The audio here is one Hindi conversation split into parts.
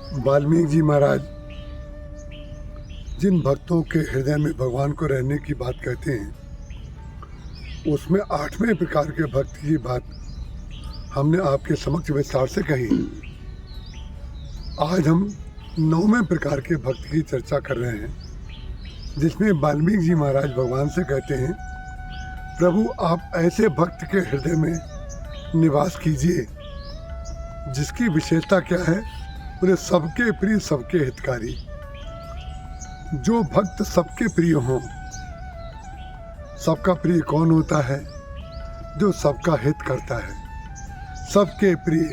वाल्मीकि जी महाराज जिन भक्तों के हृदय में भगवान को रहने की बात कहते हैं, उसमें 8वें प्रकार के भक्त की बात हमने आपके समक्ष विस्तार से कही। आज हम 9वें प्रकार के भक्त की चर्चा कर रहे हैं, जिसमें वाल्मीकि जी महाराज भगवान से कहते हैं, प्रभु आप ऐसे भक्त के हृदय में निवास कीजिए जिसकी विशेषता क्या है, बोले सबके प्रिय सबके हितकारी। जो भक्त सबके प्रिय हों। सबका प्रिय कौन होता है? जो सबका हित करता है। सबके प्रिय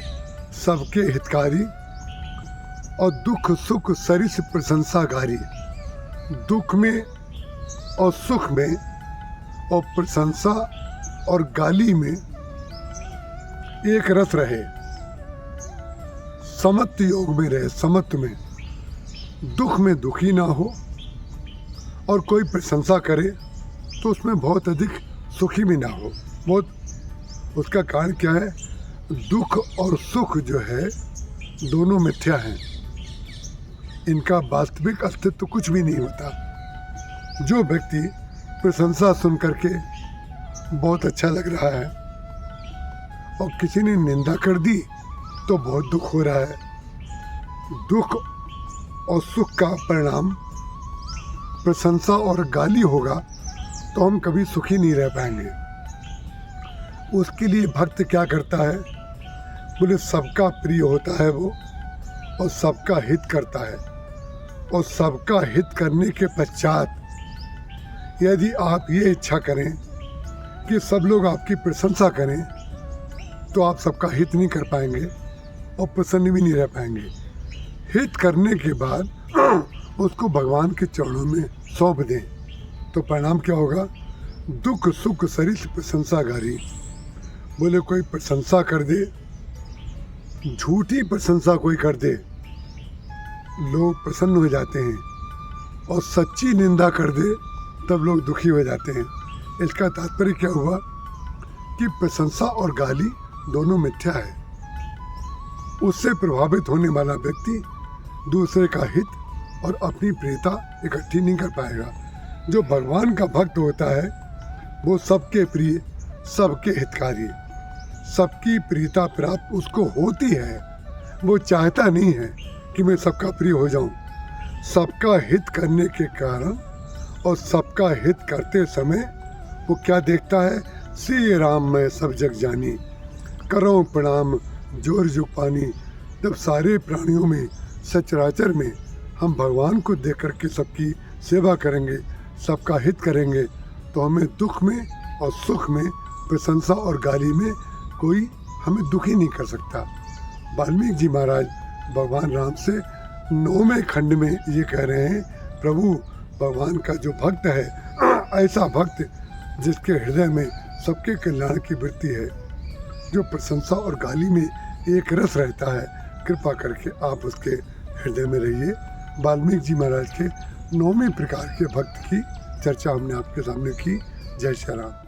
सबके हितकारी और दुख सुख सरिस प्रशंसाकारी। दुख में और सुख में और प्रशंसा और गाली में एक रस रहे, समत्व योग में रहे, समत्व में। दुख में दुखी ना हो और कोई प्रशंसा करे तो उसमें बहुत अधिक सुखी भी ना हो। बहुत उसका कारण क्या है? दुख और सुख जो है दोनों मिथ्या हैं, इनका वास्तविक अस्तित्व कुछ भी नहीं होता। जो व्यक्ति प्रशंसा सुन करके बहुत अच्छा लग रहा है और किसी ने निंदा कर दी तो बहुत दुख हो रहा है। दुख और सुख का परिणाम प्रशंसा और गाली होगा तो हम कभी सुखी नहीं रह पाएंगे। उसके लिए भक्त क्या करता है? बोले सबका प्रिय होता है वो और सबका हित करता है। और सबका हित करने के पश्चात यदि आप ये इच्छा करें कि सब लोग आपकी प्रशंसा करें तो आप सबका हित नहीं कर पाएंगे और प्रसन्न भी नहीं रह पाएंगे। हित करने के बाद उसको भगवान के चरणों में सौंप दें तो परिणाम क्या होगा? दुख सुख सरिस प्रशंसाकारी। बोले कोई प्रशंसा कर दे, झूठी प्रशंसा कोई कर दे, लोग प्रसन्न हो जाते हैं, और सच्ची निंदा कर दे तब लोग दुखी हो जाते हैं। इसका तात्पर्य क्या हुआ कि प्रशंसा और गाली दोनों मिथ्या है। उससे प्रभावित होने वाला व्यक्ति दूसरे का हित और अपनी प्रियता इकट्ठी नहीं कर पाएगा। जो भगवान का भक्त होता है वो सबके प्रिय सबके हितकारी। सबकी प्रियता प्राप्त उसको होती है, वो चाहता नहीं है कि मैं सबका प्रिय हो जाऊं। सबका हित करने के कारण और सबका हित करते समय वो क्या देखता है? श्री राम मैं सब जग जानी, करो प्रणाम जोर जुग पानी। जब सारे प्राणियों में सचराचर में हम भगवान को देख करके सबकी सेवा करेंगे, सबका हित करेंगे, तो हमें दुख में और सुख में, प्रशंसा और गाली में कोई हमें दुखी नहीं कर सकता। वाल्मीकि जी महाराज भगवान राम से 9वें खंड में ये कह रहे हैं, प्रभु भगवान का जो भक्त है, ऐसा भक्त जिसके हृदय में सबके कल्याण की वृत्ति है, जो प्रशंसा और गाली में एक रस रहता है, कृपा करके आप उसके हृदय में रहिए। वाल्मीकि जी महाराज के 9वें प्रकार के भक्त की चर्चा हमने आपके सामने की। जय श्री राम।